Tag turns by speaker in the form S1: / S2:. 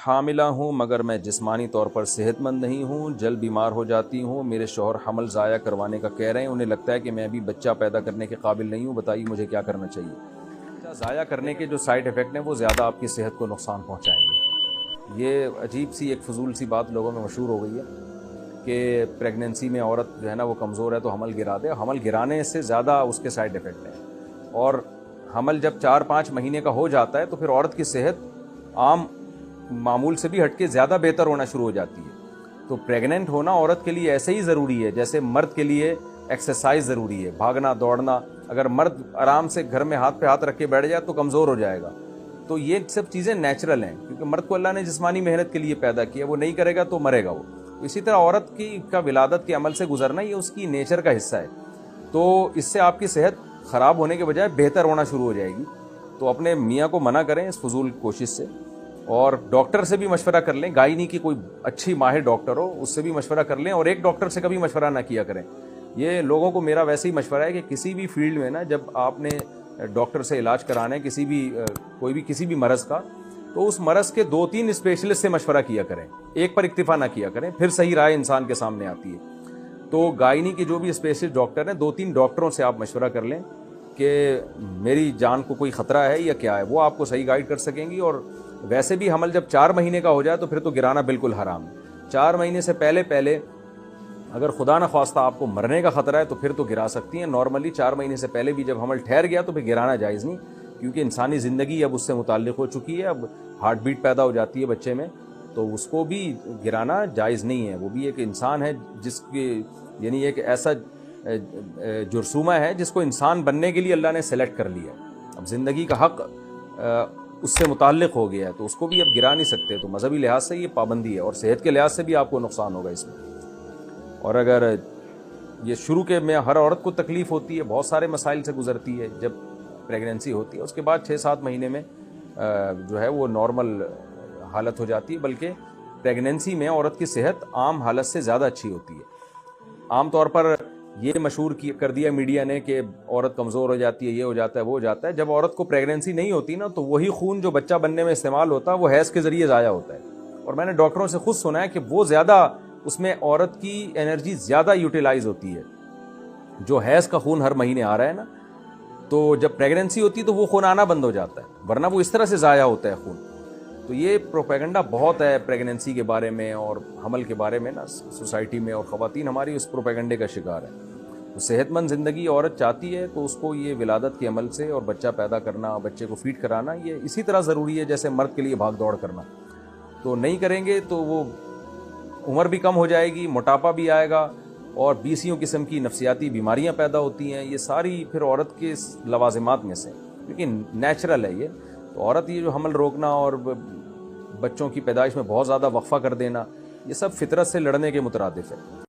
S1: حاملہ ہوں مگر میں جسمانی طور پر صحت مند نہیں ہوں، جلد بیمار ہو جاتی ہوں، میرے شوہر حمل ضائع کروانے کا کہہ رہے ہیں، انہیں لگتا ہے کہ میں ابھی بچہ پیدا کرنے کے قابل نہیں ہوں، بتائیے مجھے کیا کرنا چاہیے۔ بچہ ضائع کرنے کے جو سائیڈ ایفیکٹ ہیں وہ زیادہ آپ کی صحت کو نقصان پہنچائیں گے۔ یہ عجیب سی ایک فضول سی بات لوگوں میں مشہور ہو گئی ہے کہ پریگننسی میں عورت جو ہے نا وہ کمزور ہے تو حمل گرا دے۔ حمل گرانے سے زیادہ اس کے سائیڈ ایفیکٹ ہیں، اور حمل جب 4-5 مہینے کا ہو جاتا ہے تو پھر عورت کی صحت عام معمول سے بھی ہٹ کے زیادہ بہتر ہونا شروع ہو جاتی ہے۔ تو پریگننٹ ہونا عورت کے لیے ایسے ہی ضروری ہے جیسے مرد کے لیے ایکسرسائز ضروری ہے، بھاگنا دوڑنا۔ اگر مرد آرام سے گھر میں ہاتھ پہ ہاتھ رکھ کے بیٹھ جائے تو کمزور ہو جائے گا۔ تو یہ سب چیزیں نیچرل ہیں، کیونکہ مرد کو اللہ نے جسمانی محنت کے لیے پیدا کیا، وہ نہیں کرے گا تو مرے گا وہ۔ اسی طرح عورت کا ولادت کے عمل سے گزرنا یہ اس کی نیچر کا حصہ ہے، تو اس سے آپ کی صحت خراب ہونے کے بجائے بہتر ہونا شروع ہو جائے گی۔ تو اپنے میاں کو منع کریں اس فضول کوشش سے، اور ڈاکٹر سے بھی مشورہ کر لیں، گائنی کی کوئی اچھی ماہر ڈاکٹر ہو اس سے بھی مشورہ کر لیں، اور ایک ڈاکٹر سے کبھی مشورہ نہ کیا کریں۔ یہ لوگوں کو میرا ویسے ہی مشورہ ہے کہ کسی بھی فیلڈ میں نا جب آپ نے ڈاکٹر سے علاج کرانا ہے کسی بھی مرض کا، تو اس مرض کے 2-3 اسپیشلسٹ سے مشورہ کیا کریں، ایک پر اکتفا نہ کیا کریں، پھر صحیح رائے انسان کے سامنے آتی ہے۔ تو گائنی کے جو بھی اسپیشلسٹ ڈاکٹر ہیں 2-3 ڈاکٹروں سے آپ مشورہ کر لیں کہ میری جان کو کوئی خطرہ ہے یا کیا ہے، وہ آپ کو صحیح گائیڈ کر سکیں گی۔ اور ویسے بھی حمل جب 4 مہینے کا ہو جائے تو پھر تو گرانا بالکل حرام ہے۔ 4 مہینے سے پہلے اگر خدا نہ خواستہ آپ کو مرنے کا خطرہ ہے تو پھر تو گرا سکتی ہیں۔ نارملی 4 مہینے سے پہلے بھی جب حمل ٹھہر گیا تو پھر گرانا جائز نہیں، کیونکہ انسانی زندگی اب اس سے متعلق ہو چکی ہے، اب ہارٹ بیٹ پیدا ہو جاتی ہے بچے میں، تو اس کو بھی گرانا جائز نہیں ہے۔ وہ بھی ایک انسان ہے جس کی یعنی ایک ایسا جرثومہ ہے جس کو انسان بننے کے لیے اللہ نے سلیکٹ کر لیا، اب زندگی کا حق اس سے متعلق ہو گیا ہے، تو اس کو بھی اب گرا نہیں سکتے۔ تو مذہبی لحاظ سے یہ پابندی ہے، اور صحت کے لحاظ سے بھی آپ کو نقصان ہوگا اس میں۔ اور اگر یہ شروع کے میں ہر عورت کو تکلیف ہوتی ہے، بہت سارے مسائل سے گزرتی ہے جب پریگننسی ہوتی ہے، اس کے بعد 6-7 مہینے میں جو ہے وہ نارمل حالت ہو جاتی ہے، بلکہ پریگننسی میں عورت کی صحت عام حالت سے زیادہ اچھی ہوتی ہے۔ عام طور پر یہ مشہور کر دیا میڈیا نے کہ عورت کمزور ہو جاتی ہے، یہ ہو جاتا ہے وہ ہو جاتا ہے۔ جب عورت کو پریگننسی نہیں ہوتی نا تو وہی خون جو بچہ بننے میں استعمال ہوتا ہے وہ حیض کے ذریعے ضائع ہوتا ہے، اور میں نے ڈاکٹروں سے خود سنا ہے کہ وہ زیادہ اس میں عورت کی انرجی زیادہ یوٹیلائز ہوتی ہے۔ جو حیض کا خون ہر مہینے آ رہا ہے نا، تو جب پریگننسی ہوتی ہے تو وہ خون آنا بند ہو جاتا ہے، ورنہ وہ اس طرح سے ضائع ہوتا ہے خون۔ تو یہ پروپیگنڈا بہت ہے پریگننسی کے بارے میں اور حمل کے بارے میں نا سوسائٹی میں، اور خواتین ہماری اس پروپیگنڈے کا شکار ہے۔ تو صحت مند زندگی عورت چاہتی ہے تو اس کو یہ ولادت کے عمل سے اور بچہ پیدا کرنا، بچے کو فیڈ کرانا، یہ اسی طرح ضروری ہے جیسے مرد کے لیے بھاگ دوڑ کرنا۔ تو نہیں کریں گے تو وہ عمر بھی کم ہو جائے گی، موٹاپا بھی آئے گا، اور 20 قسم کی نفسیاتی بیماریاں پیدا ہوتی ہیں۔ یہ ساری پھر عورت کے لوازمات میں سے، لیکن نیچرل ہے یہ۔ تو عورت یہ جو حمل روکنا اور بچوں کی پیدائش میں بہت زیادہ وقفہ کر دینا، یہ سب فطرت سے لڑنے کے مترادف ہے۔